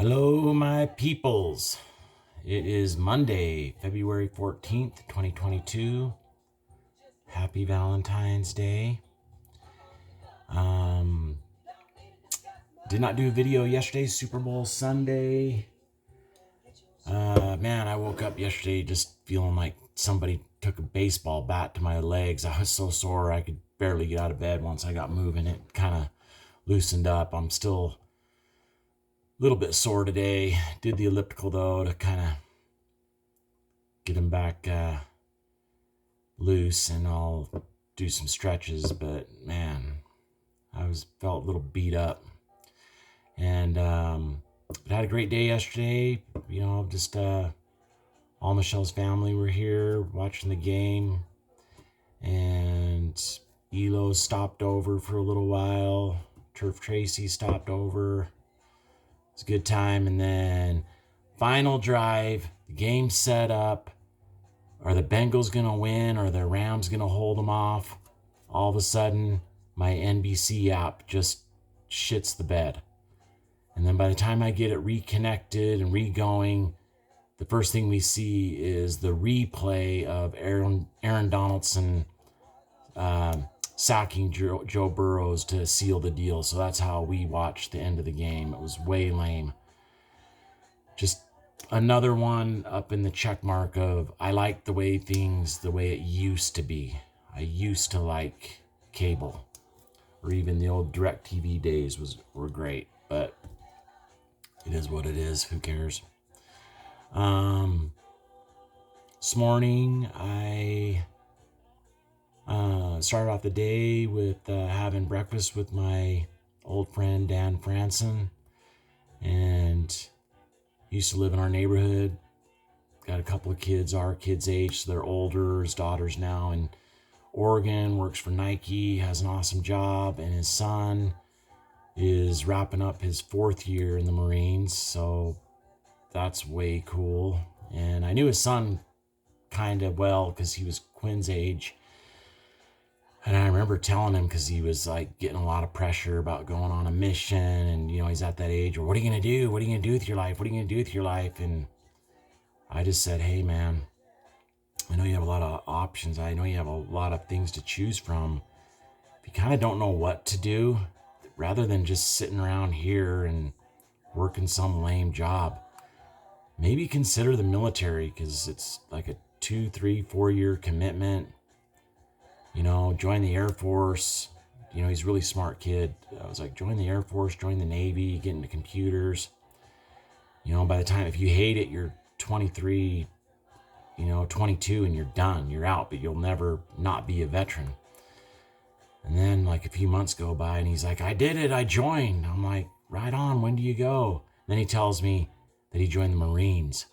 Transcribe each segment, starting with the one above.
Hello, my peoples. It is Monday, February 14th, 2022. Happy Valentine's Day. Did not do a video yesterday, Super Bowl Sunday. Man, I woke up yesterday just feeling like somebody took a baseball bat to my legs. I was so sore I could barely get out of bed once I got moving. It kind of loosened up. I'm still a little bit sore today. Did the elliptical though to kind of get him back loose, and I'll do some stretches. But man, I felt a little beat up, and but I had a great day yesterday. Just all Michelle's family were here watching the game, and Elo stopped over for a little while. Turf Tracy stopped over. It was a good time. And then final drive, the game set up. Are the Bengals going to win? Or are the Rams going to hold them off? All of a sudden, my NBC app just shits the bed. And then by the time I get it reconnected and re-going, the first thing we see is the replay of Aaron Donaldson sacking Joe Burrows to seal the deal. So that's how we watched the end of the game. It was way lame. Just another one up in the check mark of I like the way it used to be. I used to like cable, or even the old DirecTV days were great, but it is what it is. Who cares? This morning I started off the day with having breakfast with my old friend Dan Franson, and he used to live in our neighborhood. Got a couple of kids our kids' age, so they're older. His daughter's now in Oregon, works for Nike, has an awesome job, and his son is wrapping up his 4th year in the Marines, so that's way cool. And I knew his son kind of well because he was Quinn's age. And I remember telling him, because he was like getting a lot of pressure about going on a mission, and he's at that age where, what are you going to do? What are you going to do with your life? What are you going to do with your life? And I just said, hey man, I know you have a lot of options. I know you have a lot of things to choose from. If you kind of don't know what to do, rather than just sitting around here and working some lame job, maybe consider the military, because it's like a 2, 3, 4-year commitment. Join the Air Force. He's a really smart kid. I was like, join the Air Force, join the Navy, get into computers. By the time, if you hate it, you're 23, 22, and you're done. You're out, but you'll never not be a veteran. And then like a few months go by and he's like, I did it, I joined. I'm like, right on, when do you go? And then he tells me that he joined the Marines.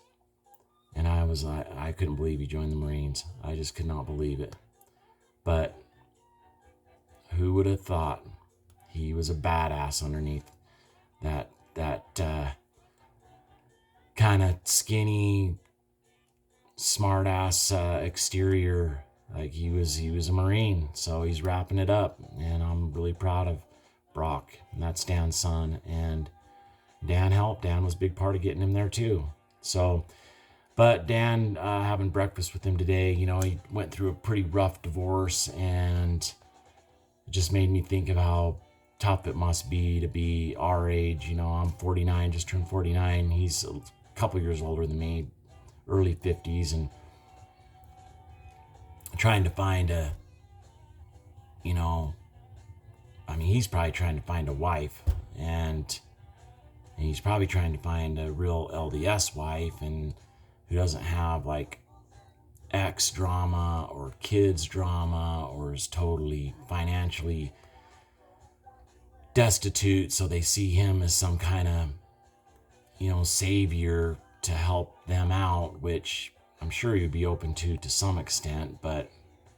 And I was like, I couldn't believe he joined the Marines. I just could not believe it. But who would have thought he was a badass underneath that kind of skinny, smart ass exterior? Like he was a Marine, so he's wrapping it up, and I'm really proud of Brock, and that's Dan's son. And Dan helped. Dan was a big part of getting him there too. So, but Dan, having breakfast with him today, he went through a pretty rough divorce, and it just made me think of how tough it must be to be our age. I'm 49, just turned 49. He's a couple years older than me, early 50s, and trying to find he's probably trying to find a wife, and he's probably trying to find a real LDS wife, and who doesn't have like ex drama or kids drama, or is totally financially destitute, so they see him as some kind of savior to help them out, which I'm sure you'd be open to some extent, but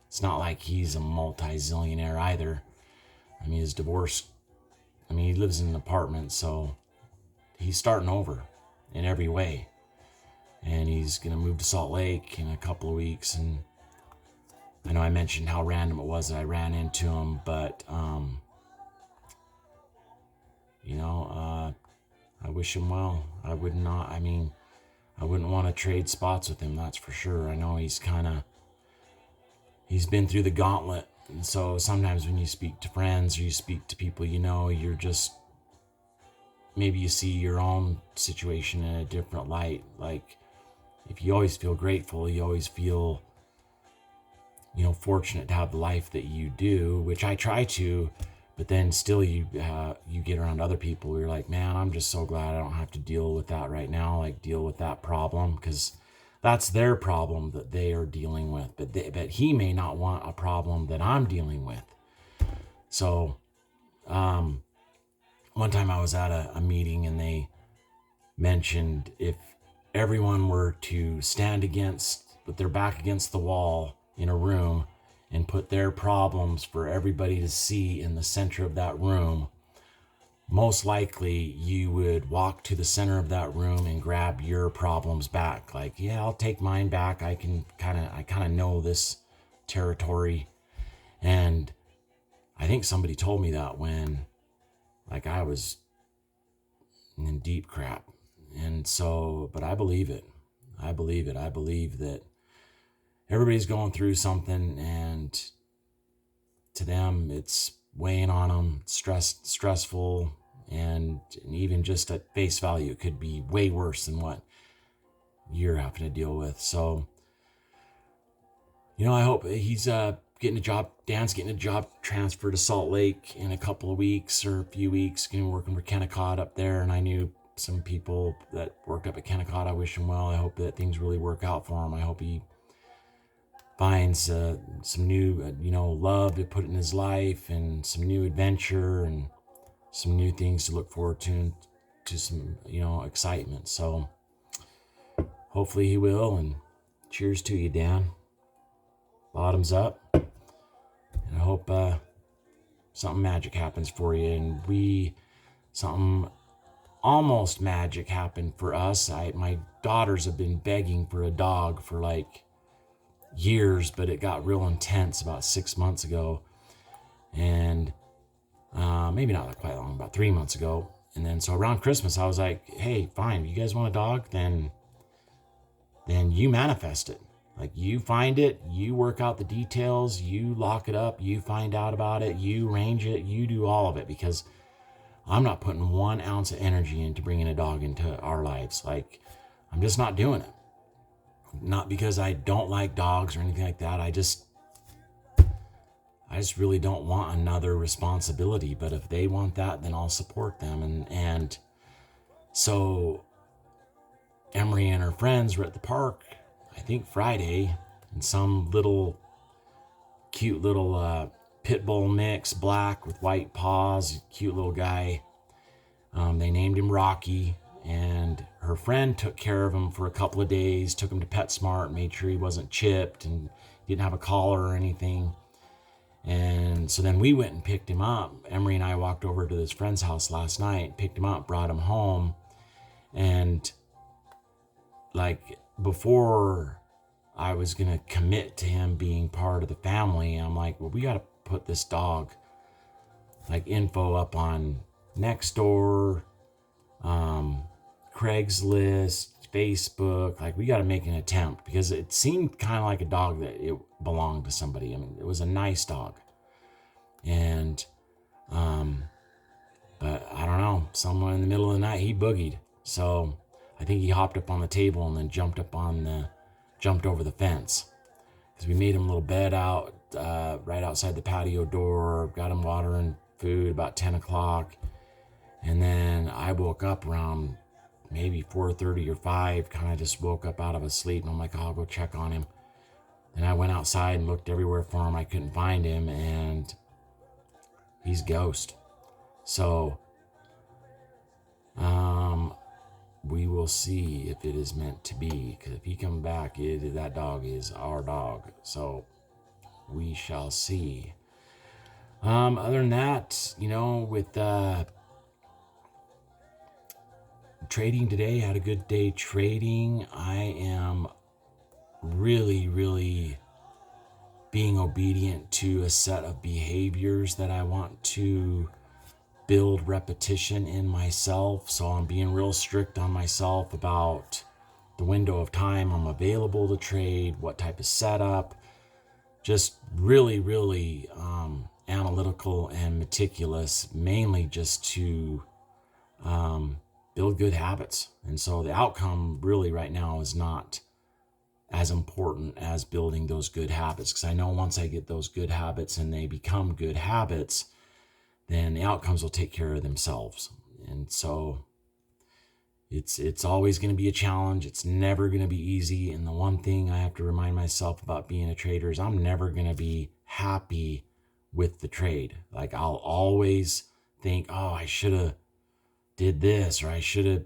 it's not like he's a multi-zillionaire either. His divorce, he lives in an apartment, so he's starting over in every way. And he's going to move to Salt Lake in a couple of weeks. And I know I mentioned how random it was that I ran into him, but, I wish him well. I wouldn't want to trade spots with him, that's for sure. I know he's been through the gauntlet. And so sometimes when you speak to friends or you speak to people, you're just, maybe you see your own situation in a different light. Like, if you always feel grateful, you always feel, fortunate to have the life that you do, which I try to, but then still you get around other people where you're like, man, I'm just so glad I don't have to deal with that right now, like deal with that problem, because that's their problem that they are dealing with, but he may not want a problem that I'm dealing with. So one time I was at a meeting and they mentioned if everyone were to stand with their back against the wall in a room and put their problems for everybody to see in the center of that room, most likely you would walk to the center of that room and grab your problems back. Like, yeah, I'll take mine back. I kind of know this territory. And I think somebody told me that when, like, I was in deep crap. And so, but I believe it. I believe that everybody's going through something, and to them it's weighing on them, stressful, and even just at face value, it could be way worse than what you're having to deal with. So, I hope he's Dan's getting a job transfer to Salt Lake in a couple of weeks or a few weeks, working for Kennecott up there. And I knew some people that worked up at Kennecott. I wish him well. I hope that things really work out for him. I hope he finds some new, love to put in his life, and some new adventure and some new things to look forward to some, excitement. So hopefully he will, and cheers to you, Dan. Bottoms up. And I hope something magic happens for you. And something almost magic happened for us. My daughters have been begging for a dog for like years, but it got real intense about 6 months ago, and maybe not quite long, about 3 months ago. And then so around Christmas I was like, hey, fine, you guys want a dog, then you manifest it. Like, you find it, you work out the details, you lock it up, you find out about it, you arrange it, you do all of it, because I'm not putting 1 ounce of energy into bringing a dog into our lives. Like, I'm just not doing it. Not because I don't like dogs or anything like that. I just really don't want another responsibility. But if they want that, then I'll support them. And so Emery and her friends were at the park, I think Friday, and some cute little pit bull mix, black with white paws, cute little guy. They named him Rocky. And her friend took care of him for a couple of days, took him to PetSmart, made sure he wasn't chipped and didn't have a collar or anything. And so then we went and picked him up. Emery and I walked over to this friend's house last night, picked him up, brought him home. And like, before I was going to commit to him being part of the family, I'm like, well, we got to put this dog, like, info up on Nextdoor, Craigslist, Facebook. Like, we got to make an attempt, because it seemed kind of like a dog that it belonged to somebody. I mean, it was a nice dog. And, but I don't know, somewhere in the middle of the night, he boogied. So I think he hopped up on the table and then jumped over the fence. Because we made him a little bed out, right outside the patio door, got him water and food about 10 o'clock. And then I woke up around maybe 4:30 or 5, kind of just woke up out of a sleep, and I'm like, oh, I'll go check on him. And I went outside and looked everywhere for him. I couldn't find him, and he's ghost. So we will see if it is meant to be, because if he comes back, that dog is our dog. So we shall see. Other than that, with trading today, had a good day trading. I am really, really being obedient to a set of behaviors that I want to build repetition in myself. So I'm being real strict on myself about the window of time I'm available to trade, what type of setup, just really, really analytical and meticulous, mainly just to build good habits. And so the outcome really right now is not as important as building those good habits, because I know once I get those good habits and they become good habits, then the outcomes will take care of themselves. And so it's always going to be a challenge. It's never going to be easy. And the one thing I have to remind myself about being a trader is I'm never going to be happy with the trade. Like I'll always think, oh, I should have did this, or I should have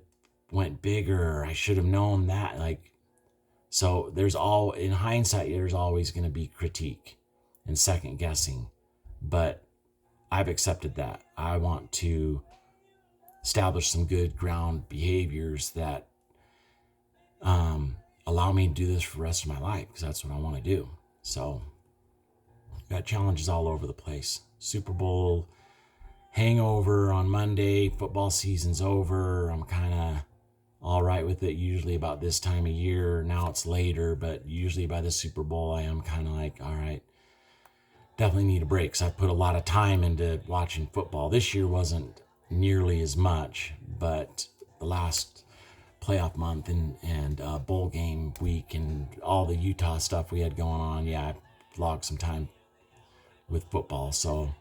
went bigger, or I should have known that. Like, so in hindsight, there's always going to be critique and second guessing, but I've accepted that. I want to establish some good ground behaviors that allow me to do this for the rest of my life, because that's what I want to do. So got challenges all over the place. Super Bowl hangover on Monday, football season's over. I'm kind of all right with it usually about this time of year. Now it's later, but usually by the Super Bowl I am kind of like, all right, definitely need a break, because I put a lot of time into watching football. This year wasn't nearly as much, but the last playoff month and bowl game week and all the Utah stuff we had going on, I logged some time with football. So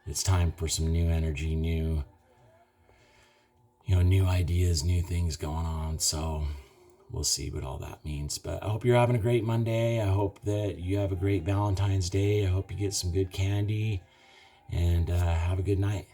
it's time for some new energy, new ideas, new things going on. So we'll see what all that means. But I hope you're having a great Monday. I hope that you have a great Valentine's Day. I hope you get some good candy, and have a good night.